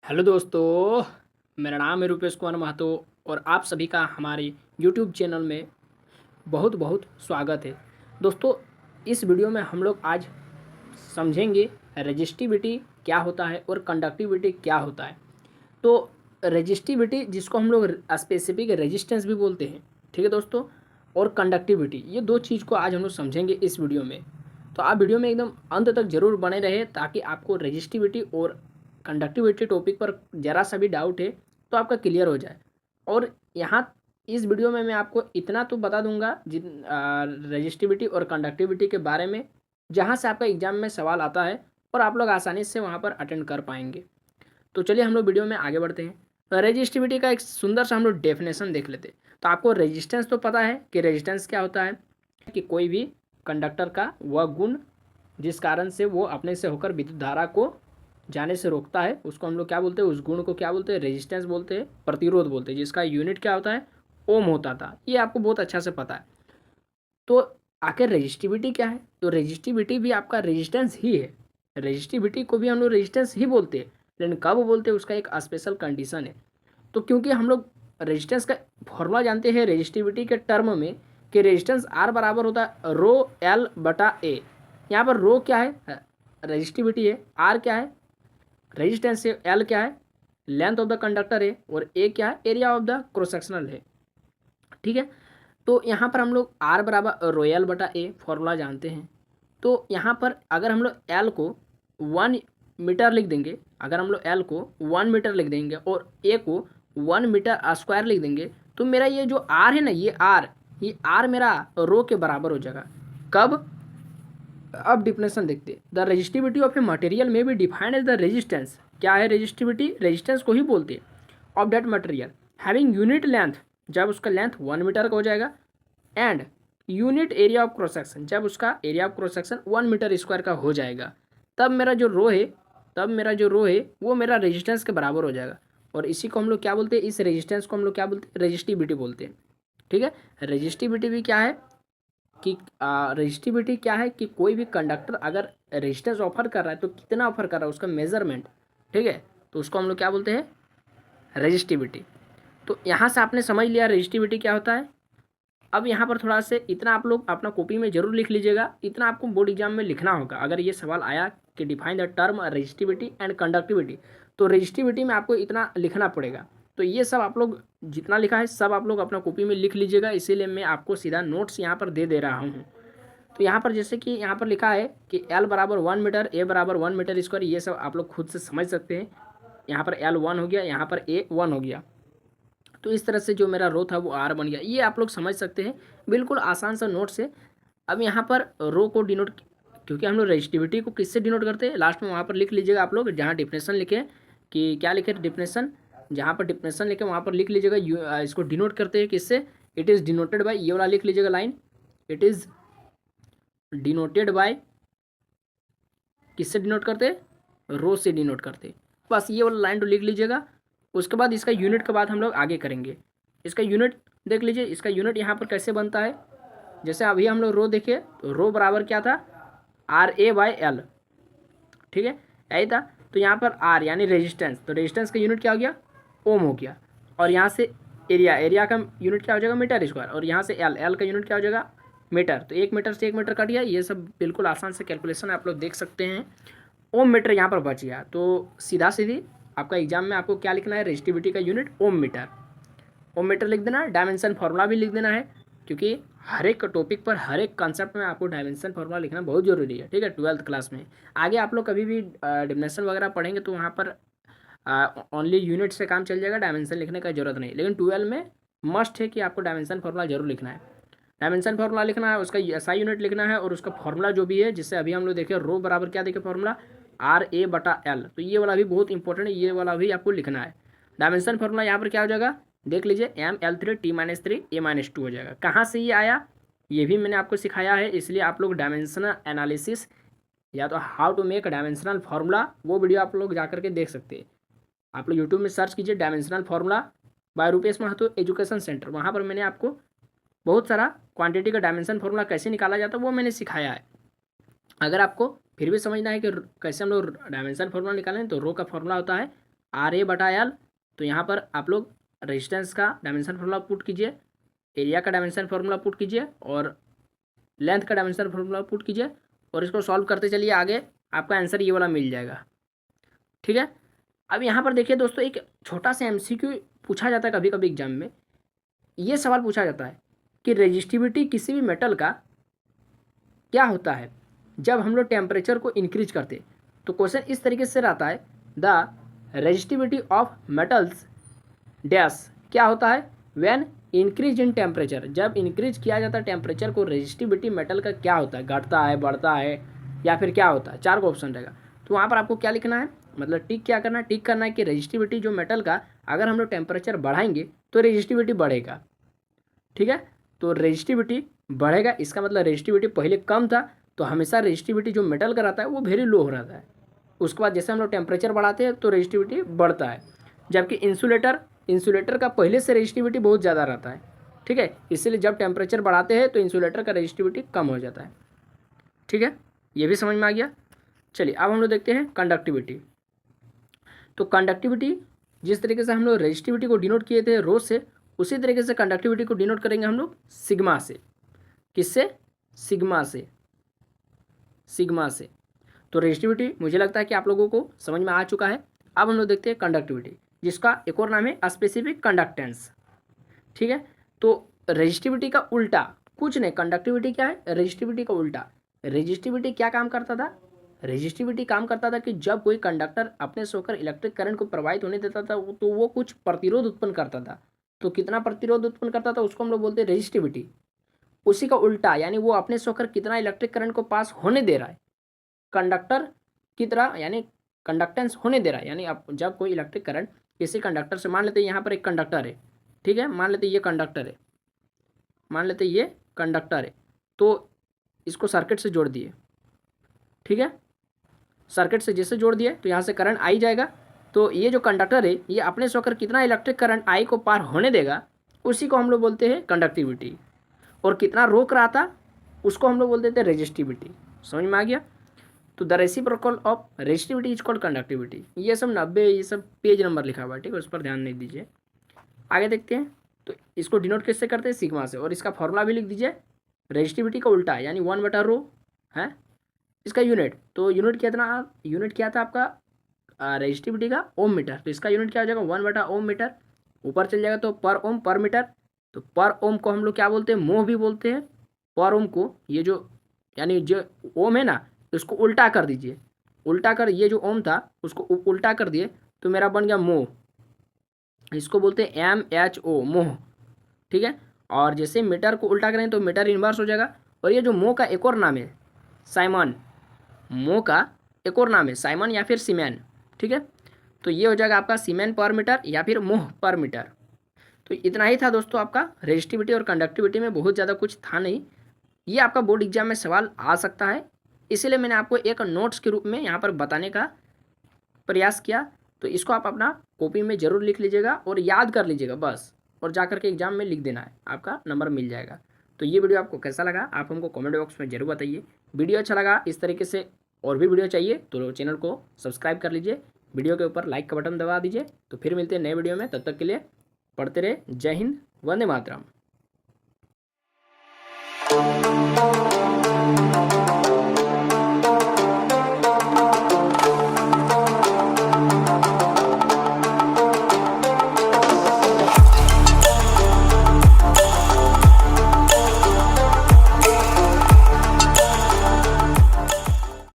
Hello दोस्तों, मेरा नाम है रूपेश कुमार महतो और आप सभी का हमारे यूट्यूब चैनल में बहुत बहुत स्वागत है। दोस्तों, इस वीडियो में हम लोग आज समझेंगे रेजिस्टिविटी क्या होता है और कंडक्टिविटी क्या होता है। तो रेजिस्टिविटी, जिसको हम लोग स्पेसिफिक रेजिस्टेंस भी बोलते हैं, ठीक है दोस्तों, और कंडक्टिविटी, ये दो चीज़ को आज हम लोग समझेंगे इस वीडियो में। तो आप वीडियो में एकदम अंत तक जरूर बने रहे ताकि आपको रेजिस्टिविटी और कंडक्टिविटी टॉपिक पर ज़रा सा भी डाउट है तो आपका क्लियर हो जाए। और यहाँ इस वीडियो में मैं आपको इतना तो बता दूंगा रेजिस्टिविटी और कंडक्टिविटी के बारे में, जहाँ से आपका एग्जाम में सवाल आता है और आप लोग आसानी से वहाँ पर अटेंड कर पाएंगे। तो चलिए हम लोग वीडियो में आगे बढ़ते हैं। रेजिस्टिविटी का एक सुंदर सा हम लोग डेफिनेशन देख लेते हैं। तो आपको रेजिस्टेंस तो पता है कि रेजिस्टेंस क्या होता है, कि कोई भी कंडक्टर का वह गुण जिस कारण से वो अपने से होकर विद्युत धारा को जाने से रोकता है, उसको हम लोग क्या बोलते हैं, उस गुण को क्या बोलते हैं, रेजिस्टेंस बोलते हैं, प्रतिरोध बोलते हैं, जिसका यूनिट क्या होता है, ओम होता था। ये आपको बहुत अच्छा से पता है। तो आखिर रेजिस्टिविटी क्या है? तो रेजिस्टिविटी भी आपका रेजिस्टेंस ही है। रेजिस्टिविटी को भी हम लोग रेजिस्टेंस ही बोलते हैं, लेकिन कब बोलते हैं उसका एक स्पेशल कंडीशन है। तो क्योंकि हम लोग रेजिस्टेंस का फॉर्मूला जानते हैं रेजिस्टिविटी के टर्म में, कि रेजिस्टेंस आर बराबर होता है रो एल बटा ए। यहाँ पर रो क्या है, रेजिस्टिविटी है, आर क्या है, रेजिस्टेंस है, एल क्या है, लेंथ ऑफ द कंडक्टर है, और ए क्या है, area of the cross sectional है। ठीक है। तो यहाँ पर हम लोग आर बराबर रोयल बटा ए फॉर्मूला जानते हैं। तो यहाँ पर अगर हम लोग एल को 1 मीटर लिख देंगे, अगर हम लोग एल को 1 मीटर लिख देंगे और ए को 1 मीटर स्क्वायर लिख देंगे, तो मेरा ये जो आर है ना, ये आर मेरा रो के बराबर हो जाएगा। कब? अब डिफिनेशन देखते हैं। The resistivity of a material में भी डिफाइंड एज द रेजिस्टेंस। क्या है रेजिस्टिविटी? रेजिस्टेंस को ही बोलते हैं। Of that material having unit length, जब उसका लेंथ 1 मीटर का हो जाएगा, and unit area of cross section, जब उसका area of cross section 1 metre square का हो जाएगा, तब मेरा जो रो है वो मेरा रेजिस्टेंस के बराबर हो जाएगा। और इसी को हम लोग क्या बोलते हैं, इस रेजिस्टेंस को हम लोग क्या बोलते हैं, रेजिस्टिविटी बोलते हैं। ठीक है। रेजिस्टिविटी भी क्या है कि रेजिस्टिविटी क्या है कि कोई भी कंडक्टर अगर रेजिस्टेंस ऑफर कर रहा है तो कितना ऑफर कर रहा है उसका मेजरमेंट। ठीक है। तो उसको हम लोग क्या बोलते हैं, रेजिस्टिविटी। तो यहाँ से आपने समझ लिया रेजिस्टिविटी क्या होता है। अब यहाँ पर थोड़ा से इतना आप लोग अपना कॉपी में जरूर लिख लीजिएगा, इतना आपको बोर्ड एग्जाम में लिखना होगा। अगर ये सवाल आया कि define the term resistivity and conductivity, तो रेजिस्टिविटी में आपको इतना लिखना पड़ेगा। तो ये सब आप लोग जितना लिखा है सब आप लोग अपना कॉपी में लिख लीजिएगा, इसीलिए मैं आपको सीधा नोट्स यहाँ पर दे रहा हूँ। तो यहाँ पर जैसे कि यहाँ पर लिखा है कि एल बराबर 1 मीटर, ए बराबर 1 मीटर स्क्वायर, ये सब आप लोग खुद से समझ सकते हैं। यहाँ पर एल 1 हो गया, यहाँ पर ए 1 हो गया। तो इस तरह से जो मेरा रो था वो आर बन गया, ये आप लोग समझ सकते हैं, बिल्कुल आसान सा नोट से। अब यहाँ पर रो को डिनोट, क्योंकि हम लोग रेजिस्टिविटी को किससे डिनोट करते हैं, लास्ट में वहाँ पर लिख लीजिएगा आप लोग, जहाँ डिफिनेशन लिखे कि क्या लिखे डिफिनेशन, जहाँ पर डिफिनेशन लिखे वहाँ पर लिख लीजिएगा इसको डिनोट करते हैं किससे, इट इज़ डिनोटेड बाय, ये वाला लिख लीजिएगा line, it is denoted by, किससे डिनोट करते हैं, रो से डिनोट करते हैं। बस ये वाला लाइन तो लिख लीजिएगा। उसके बाद इसका यूनिट के बाद हम लोग आगे करेंगे। इसका यूनिट देख लीजिए, इसका यूनिट यहाँ पर कैसे बनता है। जैसे अभी हम लोग रो देखे तो रो बराबर क्या था, आर ए बाई एल। ठीक है, यही था। तो यहाँ पर आर यानी रेजिस्टेंस, तो रेजिस्टेंस का यूनिट क्या हो गया, ओम हो गया। और यहाँ से एरिया का यूनिट क्या हो जाएगा, मीटर स्क्वायर। और यहाँ से एल का यूनिट क्या हो जाएगा, मीटर। तो 1 मीटर से 1 मीटर कट गया। ये सब बिल्कुल आसान से कैलकुलेशन आप लोग देख सकते हैं। ओम मीटर यहाँ पर बच गया, तो सीधा सीधी आपका एग्जाम में आपको क्या लिखना है, रेजिस्टिविटी का यूनिट ओम मीटर। ओम मीटर लिख देना, डायमेंशन फार्मूला भी लिख देना है, क्योंकि हर एक टॉपिक पर हर एक कंसेप्ट में आपको डायमेंशन फार्मूला लिखना बहुत जरूरी है। ठीक है, 12th क्लास में। आगे आप लोग कभी भी डिफिनेशन वगैरह पढ़ेंगे तो वहाँ पर ओनली यूनिट से काम चल जाएगा, डायमेंशन लिखने का जरूरत नहीं। लेकिन 12 में मस्ट है कि आपको डायमेंशन फार्मूला जरूर लिखना है। डायमेंशन फार्मूला लिखना है, उसका एसआई यूनिट लिखना है, और उसका फार्मूला जो भी है, जिससे अभी हम लोग देखें रो बराबर क्या देखे फार्मूला, आर ए बटा एल। तो ये वाला भी बहुत इंपॉर्टेंट है, ये वाला भी आपको लिखना है। डायमेंशन फार्मूला यहाँ पर क्या हो जाएगा, देख लीजिए, ML3 T-3 A-2 हो जाएगा। कहाँ से ये आया, ये भी मैंने आपको सिखाया है, इसलिए आप लोग डायमेंशनल एनालिसिस या तो how to make dimensional formula, वो वीडियो आप लोग जा करके देख सकते हैं। आप लोग यूट्यूब में सर्च कीजिए dimensional formula by Rupesh Mahto education centre, वहाँ पर मैंने आपको बहुत सारा क्वांटिटी का डायमेंशन फार्मूला कैसे निकाला जाता है वो मैंने सिखाया है। अगर आपको फिर भी समझना है कि कैसे हम लोग डायमेंशन फार्मूला निकालें, तो रो का फार्मूला होता है RA/L। तो यहाँ पर आप लोग रेजिस्टेंस का डायमेंशन फार्मूला पुट कीजिए, एरिया का डायमेंशन फार्मूला पुट कीजिए और लेंथ का डायमेंशन फार्मूला पुट कीजिए और इसको सॉल्व करते चलिए आगे, आपका आंसर ये वाला मिल जाएगा। ठीक है। अब यहाँ पर देखिए दोस्तों, एक छोटा सा MCQ पूछा जाता है कभी कभी एग्जाम में। ये सवाल पूछा जाता है कि रेजिस्टिविटी किसी भी मेटल का क्या होता है जब हम लोग टेम्परेचर को इंक्रीज करते। तो क्वेश्चन इस तरीके से रहता है, the resistivity of metals dash क्या होता है व्हेन इंक्रीज इन टेम्परेचर। जब इंक्रीज किया जाता है टेम्परेचर को, रेजिस्टिविटी मेटल का क्या होता है, घटता है, बढ़ता है या फिर क्या होता है। 4 का ऑप्शन रहेगा। तो वहाँ पर आपको क्या लिखना है, मतलब टिक क्या करना है, टिक करना है कि रेजिस्टिविटी जो मेटल का, अगर हम लोग टेम्परेचर बढ़ाएंगे तो रेजिस्टिविटी बढ़ेगा। ठीक है। तो रेजिस्टिविटी बढ़ेगा, इसका मतलब रेजिस्टिविटी पहले कम था, तो हमेशा रेजिस्टिविटी जो मेटल का रहता है वो वेरी लो हो रहता है। उसके बाद जैसे हम लोग टेम्परेचर बढ़ाते हैं तो रेजिस्टिविटी बढ़ता है। जबकि इंसुलेटर का पहले से रेजिस्टिविटी बहुत ज़्यादा रहता है। ठीक है। इसलिए जब टेम्परेचर बढ़ाते हैं तो इंसुलेटर का रेजिस्टिविटी कम हो जाता है। ठीक है, ये भी समझ में आ गया। चलिए अब हम लोग देखते हैं कंडक्टिविटी। तो कंडक्टिविटी जिस तरीके से हम लोग रेजिस्टिविटी को डिनोट किए थे रो से, उसी तरीके से कंडक्टिविटी को डिनोट करेंगे हम लोग सिग्मा से। किससे? सिग्मा से। तो रेजिस्टिविटी मुझे लगता है कि आप लोगों को समझ में आ चुका है। अब हम लोग देखते हैं कंडक्टिविटी, जिसका एक और नाम है स्पेसिफिक कंडक्टेंस। ठीक है। तो रेजिस्टिविटी का उल्टा कुछ नहीं, कंडक्टिविटी क्या है, रेजिस्टिविटी का उल्टा। रेजिस्टिविटी क्या काम करता था? रेजिस्टिविटी काम करता था कि जब कोई कंडक्टर अपने से होकर इलेक्ट्रिक करंट को प्रवाहित होने देता था तो वो कुछ प्रतिरोध उत्पन्न करता था। तो कितना प्रतिरोध उत्पन्न करता था उसको हम लोग बोलते हैं रेजिस्टिविटी। उसी का उल्टा, यानी वो अपने से होकर कितना इलेक्ट्रिक करंट को पास होने दे रहा है कंडक्टर की तरह, यानी कंडक्टेंस होने दे रहा है। यानी अब जब कोई इलेक्ट्रिक करंट किसी कंडक्टर से, मान लेते हैं यहाँ पर एक कंडक्टर है। ठीक है, मान लेते ये कंडक्टर है, तो इसको सर्किट से जोड़ दिए। ठीक है, सर्किट से जैसे जोड़ दिए तो यहाँ से करंट आई जाएगा। तो ये जो कंडक्टर है ये अपने से होकर कितना इलेक्ट्रिक करंट आई को पार होने देगा, उसी को हम लोग बोलते हैं कंडक्टिविटी। और कितना रोक रहा था उसको हम लोग बोलते थे रेजिस्टिविटी। समझ में आ गया। तो the reciprocal of resistivity is called conductivity. ये सब 90 ये सब पेज नंबर लिखा हुआ है। ठीक है, उस पर ध्यान नहीं दीजिए। आगे देखते हैं। तो इसको डिनोट किससे करते हैं? सिग्मा से। और इसका फॉर्मूला भी लिख दीजिए, रेजिस्टिविटी का उल्टा यानी 1/ρ है इसका यूनिट। तो यूनिट क्या था आपका रेजिस्टिविटी का? ओम मीटर। तो इसका यूनिट क्या हो जाएगा? 1/ओम मीटर। ऊपर चल जाएगा तो पर ओम पर मीटर। तो पर ओम को हम लोग क्या बोलते हैं? मोह भी बोलते हैं। पर ओम को ये जो यानी जो ओम है ना, इसको उल्टा कर दीजिए। उल्टा कर, ये जो ओम था उसको उल्टा कर दिए तो मेरा बन गया मोह। इसको बोलते हैं MHO, मोह। ठीक है। और जैसे मीटर को उल्टा करें तो मीटर इन्वर्स हो जाएगा। और ये जो मोह का एक और नाम है साइमन, मोह का एक और नाम है साइमन या फिर सीमेन। ठीक है। तो ये हो जाएगा आपका सीमेन पर मीटर या फिर मोह पर मीटर। तो इतना ही था दोस्तों आपका रेजिस्टिविटी और कंडक्टिविटी में, बहुत ज़्यादा कुछ था नहीं। ये आपका बोर्ड एग्जाम में सवाल आ सकता है, इसीलिए मैंने आपको एक नोट्स के रूप में यहाँ पर बताने का प्रयास किया। तो इसको आप अपना कॉपी में ज़रूर लिख लीजिएगा और याद कर लीजिएगा बस, और जा करके एग्जाम में लिख देना है, आपका नंबर मिल जाएगा। तो ये वीडियो आपको कैसा लगा आप हमको कमेंट बॉक्स में ज़रूर बताइए। वीडियो अच्छा लगा, इस तरीके से और भी वीडियो चाहिए तो चैनल को सब्सक्राइब कर लीजिए, वीडियो के ऊपर लाइक का बटन दबा दीजिए। तो फिर मिलते हैं नए वीडियो में, तब तक के लिए पढ़ते रहे। जय हिंद, वंदे मातरम।